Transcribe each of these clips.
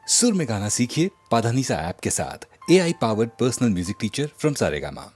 सुर में गाना सीखिए पाधानीसा ऐप के साथ। AI powered personal music teacher from Saregama.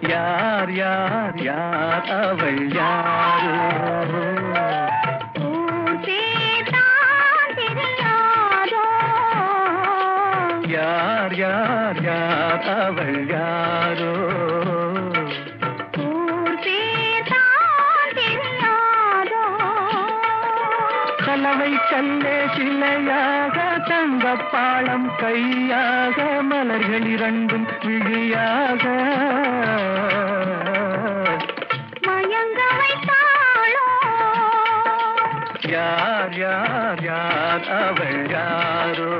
यार यार यार अवल यारो यार यार यार अवल यारो கலவை கல்லே சிலையாக தங்கப்பாளம் கையாக மலர்கள் இரண்டும் விழியாக மயங்க வைத்தாளோ யார் யார் யார் அவள் யாரோ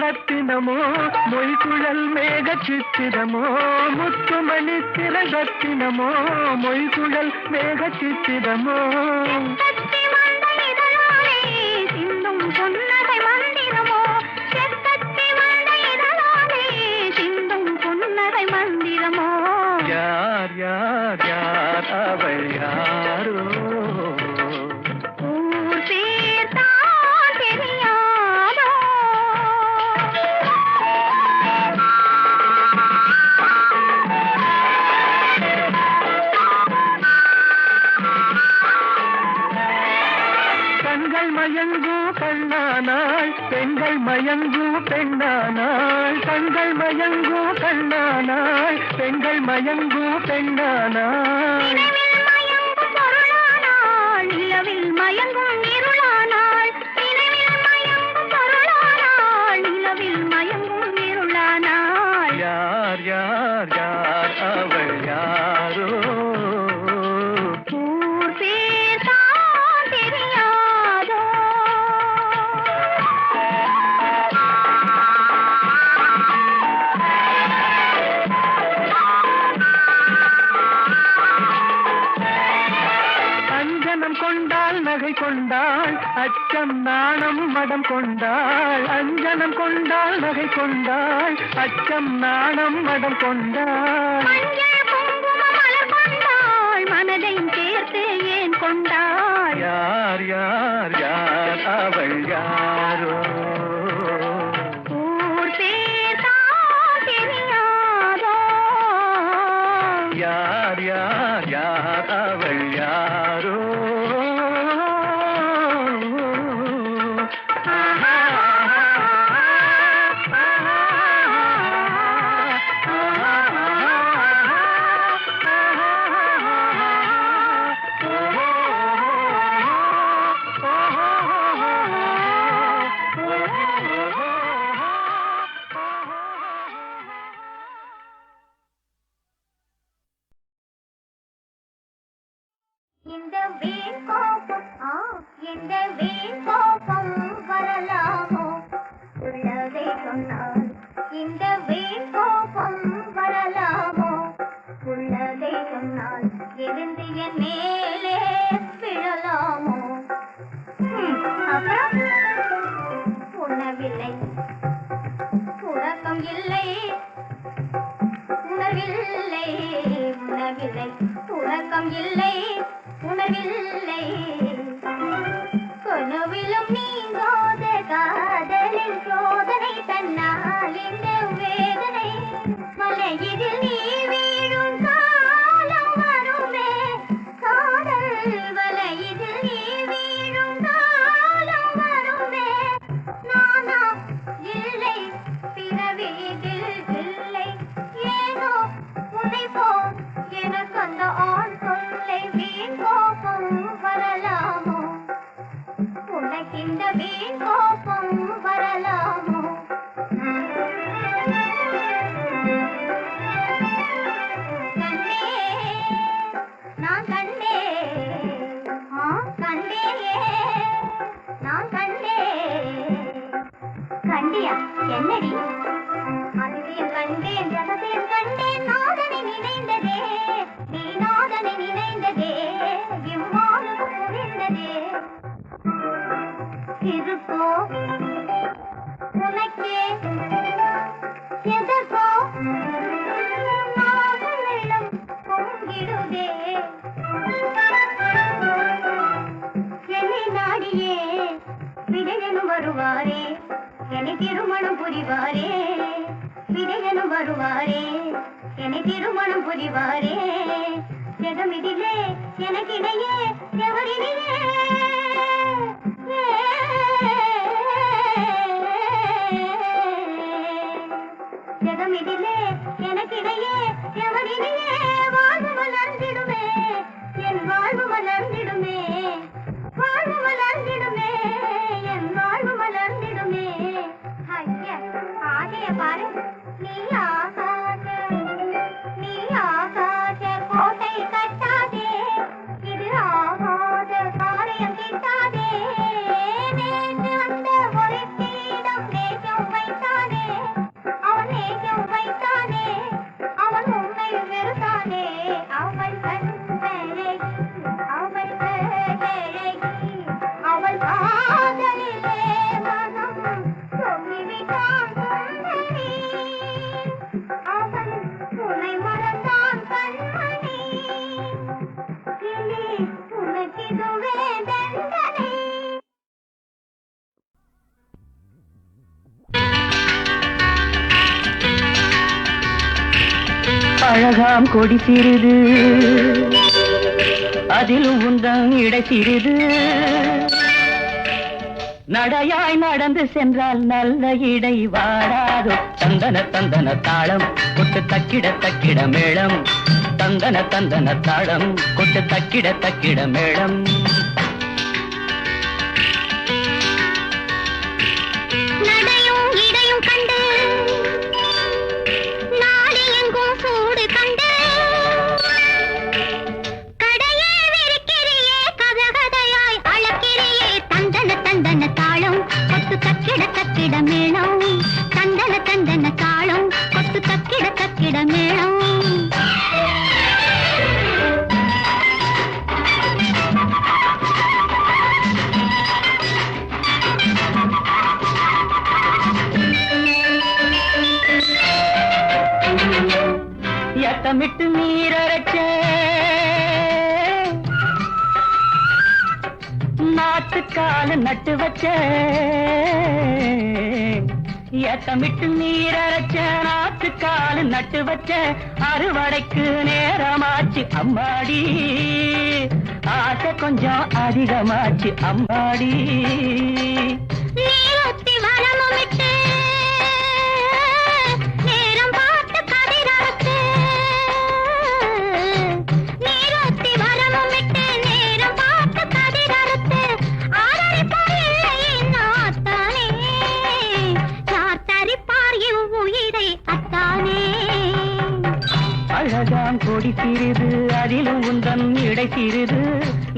ரத்தின மந்திரமோ மொய்குழல் மேக சித்திரமோ முத்துமணி திரகத்தினமோ மொய்குழல் மேக சித்திரமோ சிந்தும் புன்னகை மந்திரமோ செக்கத்தி வந்த இதழாலே சிந்தும் புன்னகை மந்திரமோ யார் யார் யார் அவள் யாரோ ஊர் பேர் தான் தெரியாதோ கண்கள் மயங்கு கண்ணானாள் பெண்கள் மயங்கு பெண்ணானாள் கண்கள் மயங்கு கண்ணானாள் பெண்கள் மயங்கு பெண்ணானாள் நினைவில் மயங்கும் பொருளானாள் நிலவில் மயங்கும் இருளானாள் நினைவில் மயங்கும் பொருளானாள் நிலவில் மயங்கும் இருளானாள் யார் யார் யார் அவள் யாரோ ஊர் பேர் தான் தெரியாதோ அஞ்சனம் கொண்டாள் நகை கொண்டாள் அச்சம் நாணம் மடம் கொண்டாள் அஞ்சனம் கொண்டாள் நகை கொண்டாள் அச்சம் நாணம் மடம் கொண்டாள் மஞ்சள் குங்கும மலர் கொண்டாள் மனதையும் சேர்த்து ஏன் கொண்டாள் யார் யார் யார் அவள் யாரோ ஊர் பேர் தான் தெரியாதோ யார் யார் யார் அவள் யாரோ இந்த வீண் கோபம் இந்த வீண் கோபம் வரலாமோ உள்ளதை சொன்னால் இந்த வீண் கோபம் வரலாமோ உள்ளதை சொன்னால் இருந்து என் மேலே விழலாமோ அப்புறம் உணவில்லை உறக்கம் இல்லை உணர்வில்லை உணவில்லை உறக்கம் இல்லை உணர்வில்லை கனவிலும் நீங்காத காதலின் சோதனை தன்னால் இந்த வேதனை மலையிதில் நீ வீழும் காலம் வருமே காதல் வலையிதில் நீ வீழும் காலம் வருமே நானா இல்லை பிறவியில் இல்லை ஏனோ உன்னை போல் எனக்கு அந்த ஆண் சொல்லை வீண் கோபம் வரலாமோ உனக்கிந்த வீண் கோபம் வரலாமோ கண்டே நான் கண்டே கண்டே நான் கண்டே கண்டியா என்னடி அதிசயம் கண்டேன் ரகசியம் கண்டேன் நாதனை நினைந்ததே நீ நாதனை நினைந்ததே இவ்வாறு புரிந்ததே இருக்கோ உனக்கே எதற்கோ நாகமெல்லாம் பொங்கிடுதே என்னை நாடியே விடையனும் வருவாரே என்னை திருமணம் புரிவாரே விடையனும் வருவாரே என்னை திருமணம் புரிவாரே ஜெகமிதிலே எனக்கிடையே எவரிடையே ஜெகமிதிலே எனக்கிடையே எவரிடையே வாழ்வு மலர்ந்திடுமே என் வாழ்வு மலர்ந்திடுமே வாழ்வு மலர்ந்திடுமே என் வாழ்வு மலர்ந்திடுமே ஐயா ஆகைய பாரு நீ ஆகாத கோட்டை கட்டாதே இது ஆகாத அழகாம் கொடி சிறிது அதிலும் உந்தன் இடை சிறிது நடையாய் நடந்து சென்றால் நல்ல இடை வாடாதோ தந்தன தந்தன தாளம் கொட்டு தக்கிட தக்கிட மேளம் தந்தன தந்தன தாளம் கொட்டு தக்கிட தக்கிட மேளம் நடையும் இடையும் கண்டு நாடு எங்கும் சூடு கண்டு கடையே விரிக்கிறியே கதகதையாய் அளக்கிறியே தந்தன தந்தன தாளம் கொட்டு தக்கிட தக்கிட மேளம் தந்தன தந்தன தாளம் கொட்டு தக்கிட தக்கிட மேளம் எட்டமிட்டு நீரரைச்ச நாட்டுக்கால நட்டு வச்ச எட்டமிட்டு நீரரைச்ச நாட்டுக்கால நட்டு வச்ச அறுவடைக்கு நேரமாச்சு அம்மாடி ஆசை கொஞ்சம் அதிகமாச்சு அம்மாடி நீரொத்தி வளமுமிட்டு நேரம் பார்த்து கதிரறுத்து நீரொத்தி வளமுமிட்டு நேரம் பார்த்து கதிரறுத்து ஆரரிப்பார் இல்லை நாத்தானே யார் தரிப்பார் இவ்வுயிரை அத்தானே அழகாம் கொடி சிறிது அதிலும் உந்தன் இடை சிறிது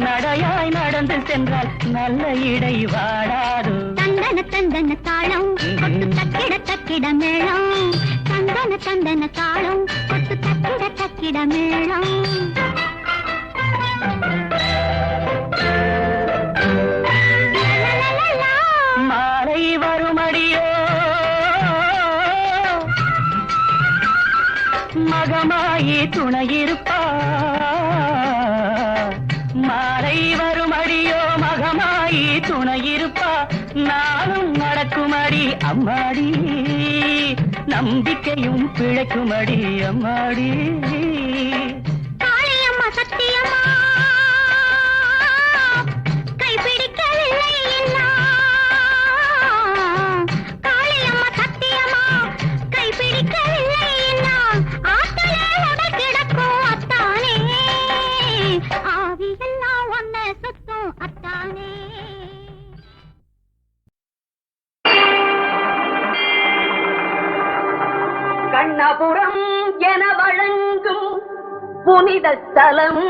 நடையாய் நடந்து சென்றால் நல்ல இடை வாடாது தந்தன தந்தன தாளம் கொட்டு தக்கிட தக்கிட மேளம் தந்தன தந்தன தாளம் கொட்டு தக்கிட தக்கிட மேளம் மாலை வருமடியோ மகமாயி துணையிருப்பா மாலை வருமடியோ மகமாயி துணையிருப்பா நானும் நடக்குமடி அம்மாடி நம்பிக்கையும் பிழைக்குமடி அம்மாடி காளியம்மா சத்தியம்மா கைப்பிடிக்கவில்லை என்னா காளியம்மா சத்தியம்மா கைப்பிடிக்கவில்லை என்னா ஆத்தலே உடல் கிடக்கும் அத்தானே ஆவியெல்லாம் ஒன்ன சுத்தும் அத்தானே கண்ணபுரம் என வழங்கும் புனித ஸ்தலம்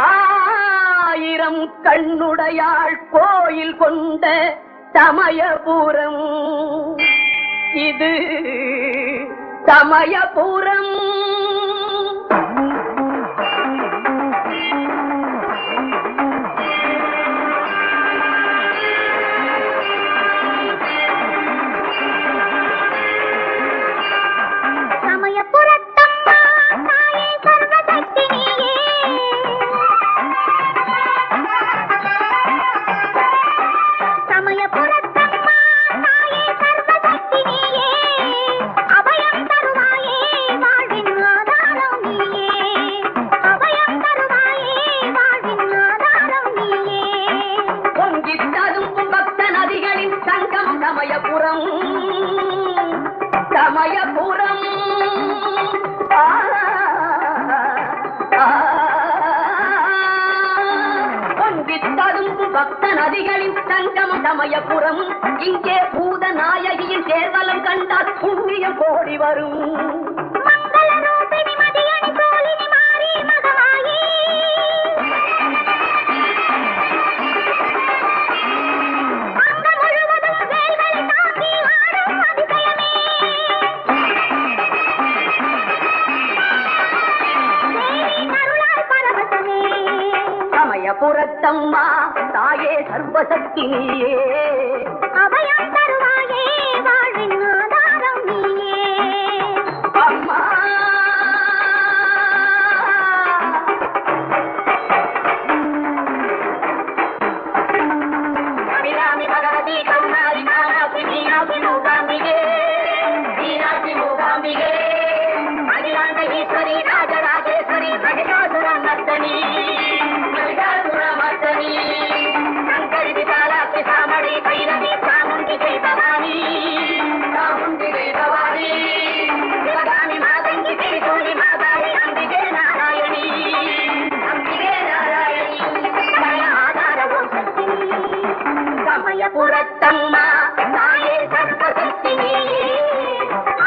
ஆயிரம் கண்ணுடையாள் கோயில் கொண்ட சமயபுரம் இது சமயபுரம் சமயபுரத்தம்மா தாயே சர்வசக்தி நீயே சமயபுரத்தம்மா தாயே சர்வசக்தி நீயே அபயம் தருவாயே வாழ்வின் ஆதாரம் நீயே அபயம் தருவாயே வாழ்வின் ஆதாரம் நீயே பொங்கித் ததும்பும் பக்த நதிகளின் சங்கம் சமயபுரம் சமயபுரம் பொங்கித்ததும்பும் பக்த நதிகளின் சங்கம் சமயபுரம் இங்கே பூத நாயகியின் சேர்வலம் கண்டால் புண்ணியம் கோடி வரும் மங்கள ரூபிணி மதியணி கோலினி மாறி மகமாயி அங்கம் முழுவதும் வேல்களை தாக்கி ஆடும் அதிசயமே தேவி கருளாய் பரவசமே சமயபுரத்தம்மா தாயே சர்வசக்தி நீயே அபயம் தருவாயே வாழ்வின் ஆதாரம் நீயே அம்மா அபிராமி பகவதி கருணாதி காமாட்சி மீனாட்சி மூகாம்பிகே மீனாட்சி மூகாம்பிகே மகேஸ்வரமர்த்தனி மல்லிகாசுரமர்த்தனி சங்கரி விசாலாட்சி சாமடி பைரவி சாமுண்டி ஜெய் பவானி சாமுண்டி ஜெய் பவானி சிவகாமி மாதங்கி திரிசூலி மாதாரி அம்பிகே நாராயணி அம்பிகே நாராயணி சகல ஆதாரவும் சக்தி சமயபுரத்தம்மா தாயே சர்வசக்தி நீயே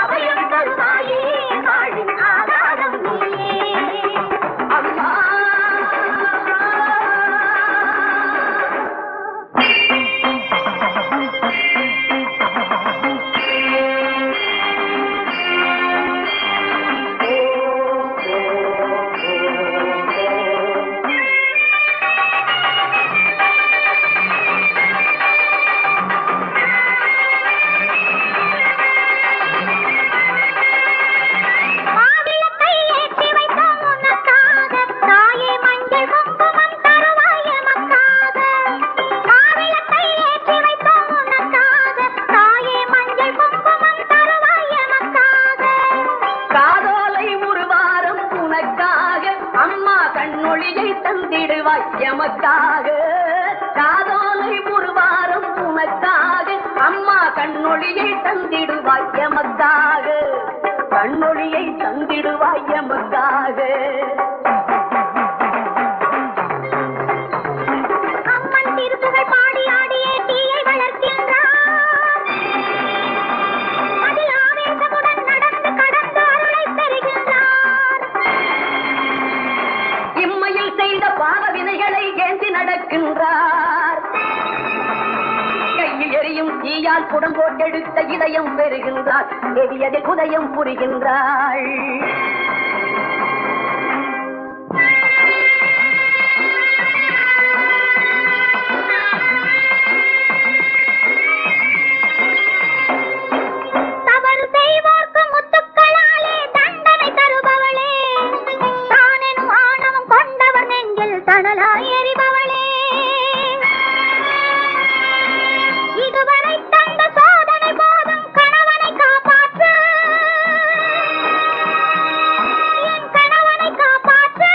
அபயம் தருவாயே வாழின் ஆதாரம் நீயே அம்மா தந்திடுவாய் எமக்காக காதோலை ஒரு வாரம் உனக்காக அம்மா கண்ணொளியை தந்திடுவாய் எமக்காக கண்ணொளியை தந்திடுவாய் எமக்காக அம்மன் திருப்புகழ் பாடி ஆடியே தீயை வளர்க்கின்றார் அதில் ஆவேசமுடன் நடந்து கடந்து அருளை பெறுகின்றார் இம்மையில் செய்த பாவ வினைகளை ஏந்தி நடக்கின்றார் கையில் எரியும் தீயால் குடம் போட்டெடுத்த இதயம் பெறுகின்றார் எரியதில் உதயம் புரிகின்றாள் தவறு செய்வோர்க்கு முத்துக்களாலே தண்டனை தருபவளே தானெனும் ஆணவம் கொண்டவர் நெஞ்சில் தணலாய் எரிபவளே இதுவரை தந்த சோதனை போதும் கணவனை காப்பாற்று என் கணவனை காப்பாற்று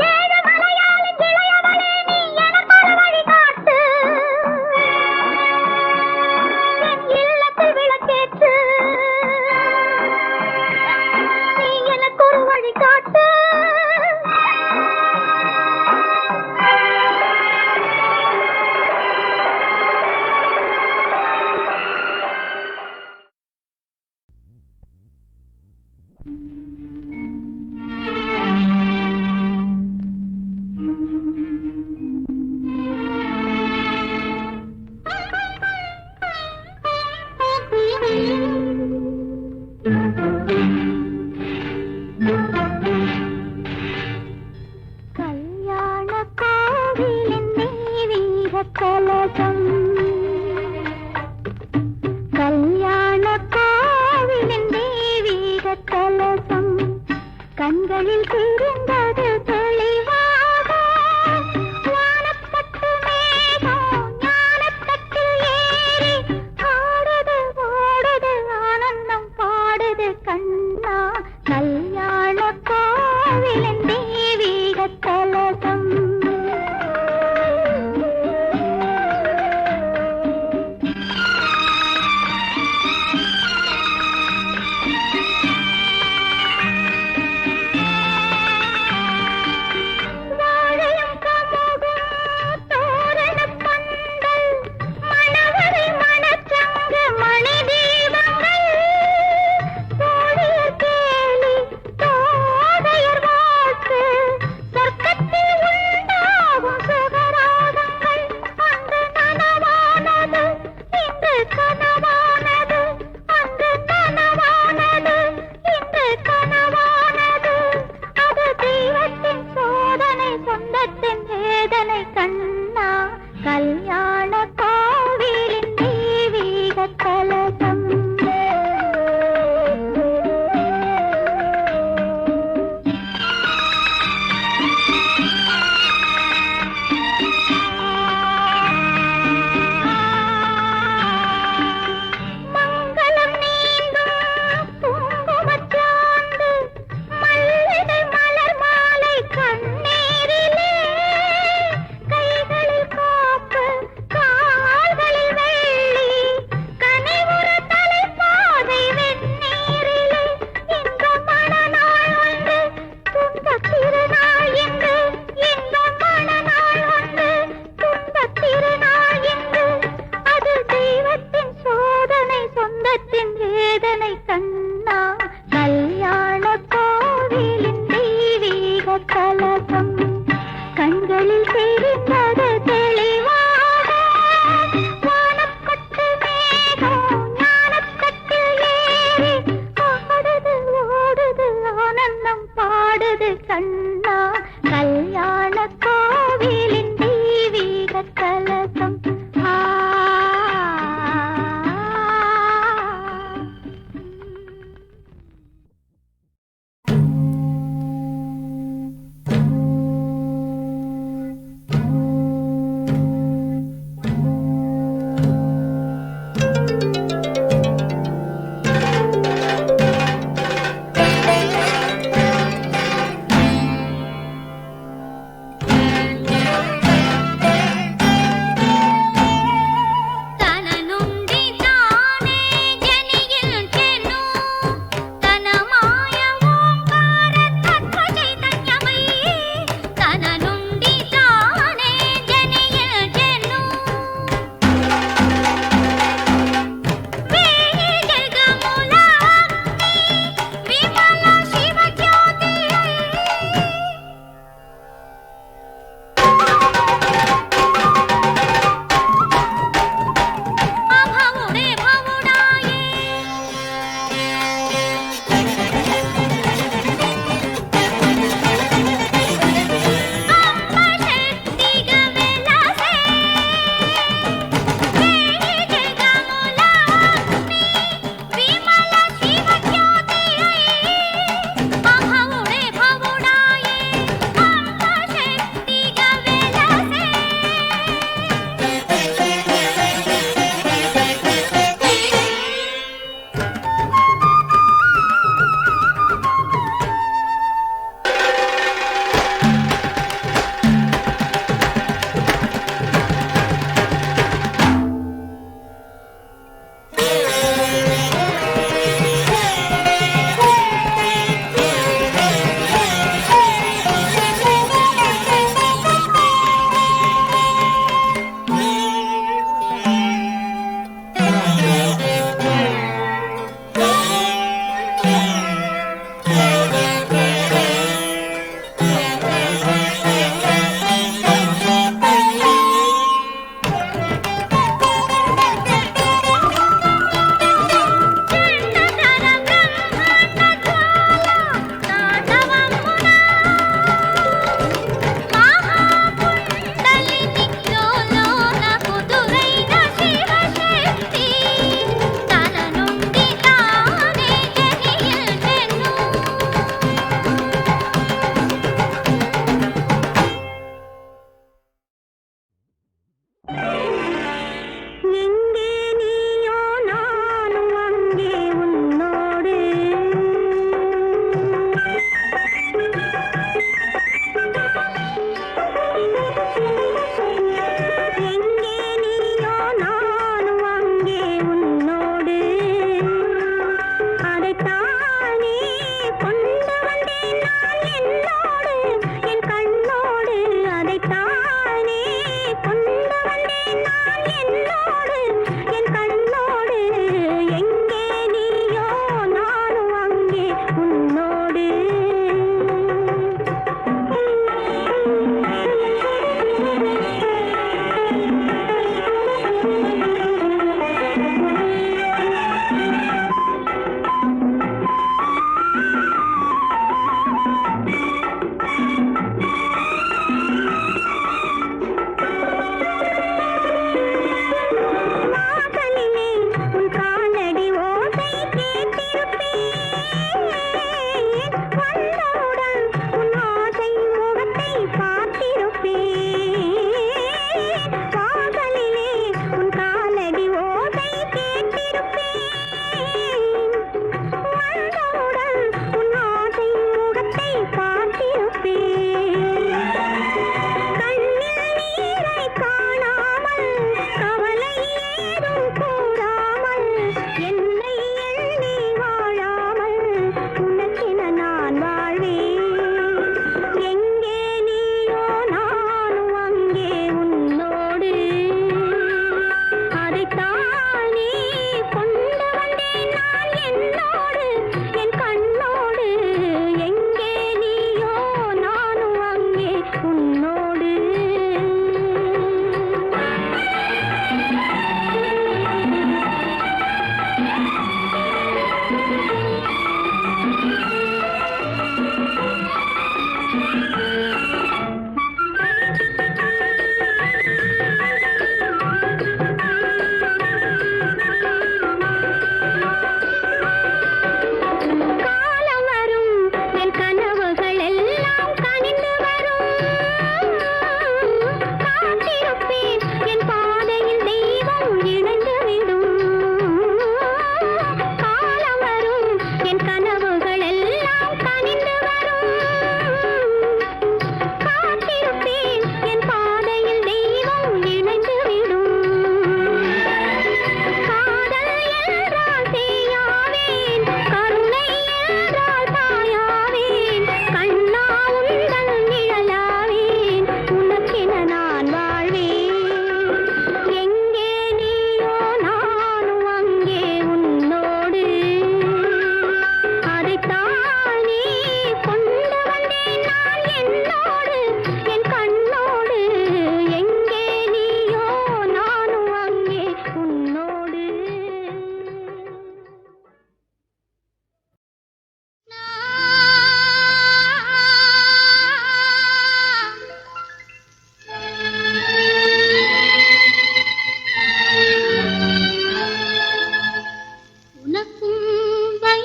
ஏழு மலையாளின் இளையவளே நீ எனக்கு ஒரு வழி காட்டு என் இல்லத்தில் விளக்கேற்று நீ எனக்கு ஒரு வழி காட்டு கல்யாண கோவிலின் தெய்வீக கலசம் கல்யாண கோவிலின் தெய்வீக கலசம் கண்களில் தெரிந்தது தெளிவாக வானப்பட்டு மேகம் ஞானத்தட்டில் ஏறி ஆடுது ஓடுது ஆனந்தம் பாடுது கண்ணா கல்யாண கோவிலின் தெய்வீக கலசம் வேதனை கண்ணா கல்யாண கோவிலின் தெய்வீக கலசம் கண்களில் தெரிந்தது தெளிவாக வானப்பட்டு மேகம் ஞானத்தட்டில் ஏறி ஆடுது ஓடுது ஆனந்தம் பாடுது கண்ணா கல்யாண கோவிலின் தெய்வீக கலசம்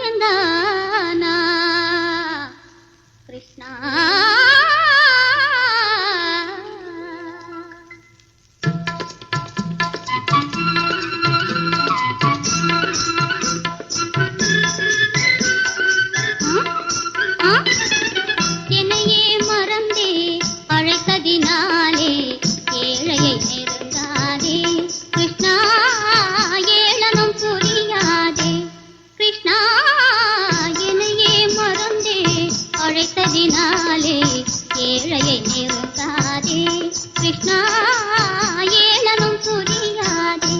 சேர்ந்தானா கிருஷ்ணா என்னையே மறந்தே அழைத்ததினாலே ஏழையை நெருங்காதே கிருஷ்ணா ஏளனம் புரியாதே கிருஷ்ணா என்னையே மறந்தே அழைத்ததினாலே ஏழையை நெருங்காதே கிருஷ்ணா ஏளனம் புரியாதே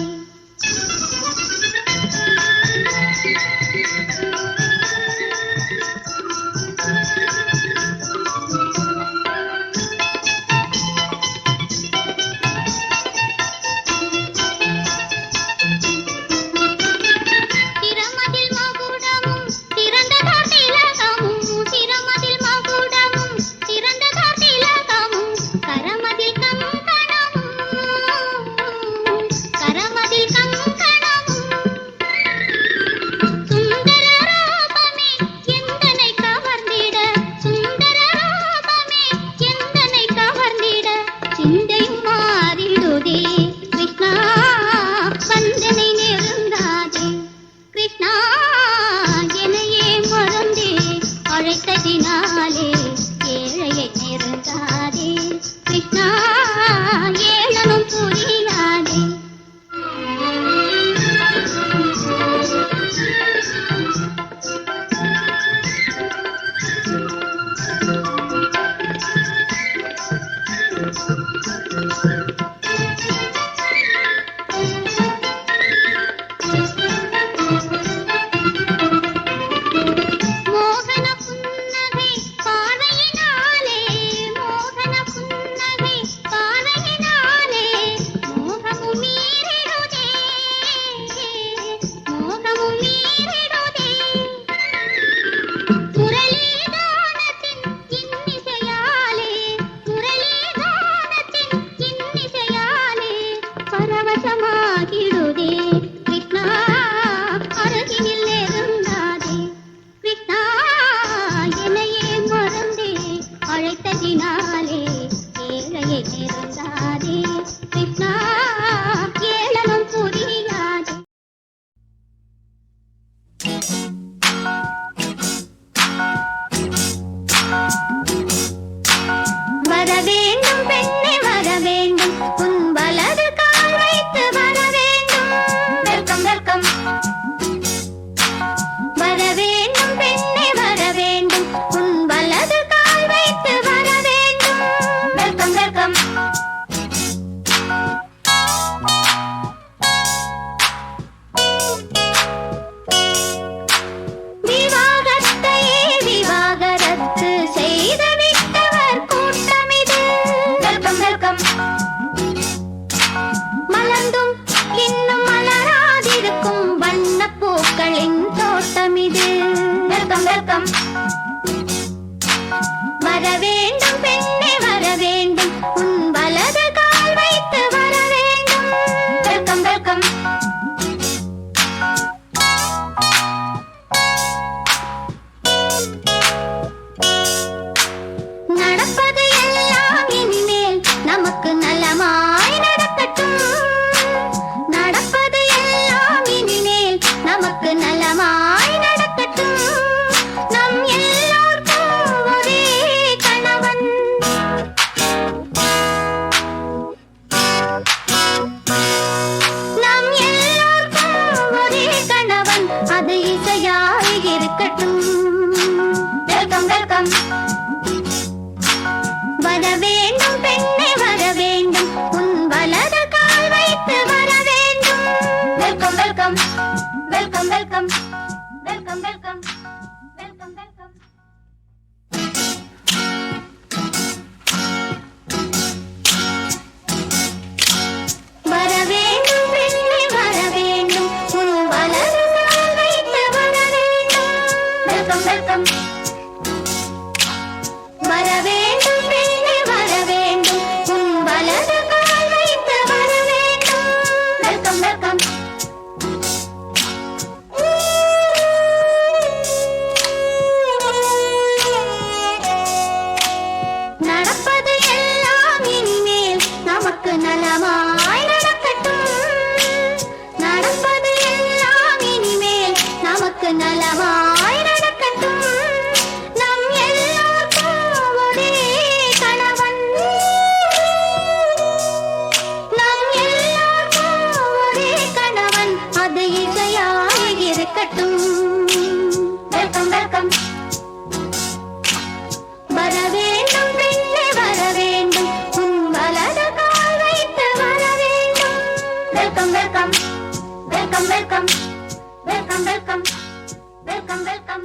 அழைத்ததினாலே ஏழையை நெருங்காதே கிருஷ்ணா ஏளனம் புரியாதே பரவசமாகிடுதே கிருஷ்ணா அருகினில் நெருங்காதே கிருஷ்ணா என்னையே மறந்தே அழைத்ததினாலே ஏழையை நெருங்காதே கிருஷ்ணா ஏளனம் புரியாதே வர வேண்டும் பெண்ணே வர வேண்டும் உன் வலது கால் வைத்து வர வேண்டும் வெல்கம் வெல்கம் வர வேண்டும் பெண்ணே வர வேண்டும் உன் வலது கால் வைத்து வர வேண்டும் வெல்கம் வெல்கம் விவாகத்தையே விவாகரத்து செய்து விட்டவர் கூட்டமிது வெல்கம் வெல்கம் மலர்ந்தும் இன்னும் மலராதிருக்கும் வண்ணப் பூக்களின் தோட்டமிது வெல்கம் வெல்கம் வர வேண்டும் பெண்ணே வர வேண்டும் உன் வலது கால் வைத்து வர வேண்டும் வெல்கம் வெல்கம் நடப்பது எல்லாம் இனிமேல் நமக்கு நலமாய் நடக்கட்டும் நடப்பது எல்லாம் இனிமேல் நமக்கு நலமாய் நடக்கட்டும் நம் எல்லோருக்கும் ஒரே கணவன் நம் எல்லோருக்கும் ஒரே கணவன் அது இசையாய் இருக்கட்டும் வெல்கம் வெல்கம் வர வேண்டும் பெண்ணே வர வேண்டும் உன் வலது கால் வைத்து வர வேண்டும் welcome welcome welcome welcome welcome welcome welcome welcome வர வேண்டும் பெண்ணே வர வேண்டும் உன் வலது கால் வைத்து வர வேண்டும் வெல்கம் வெல்கம் வர வேண்டும் பெண்ணே வர வேண்டும் உன் வலது கால் வைத்து வர வேண்டும் வெல்கம் வெல்கம் நலமாய் நடக்கட்டும் நம் எல்லோருக்கும் ஒரே கணவன் நம் எல்லோருக்கும் ஒரே கணவன் அது இசையாய் இருக்கட்டும் வெல்கம் வெல்கம் வர வேண்டும் பெண்ணே வர வேண்டும் உன் வலது கால் வைத்து வர வேண்டும் welcome welcome welcome welcome welcome welcome welcome welcome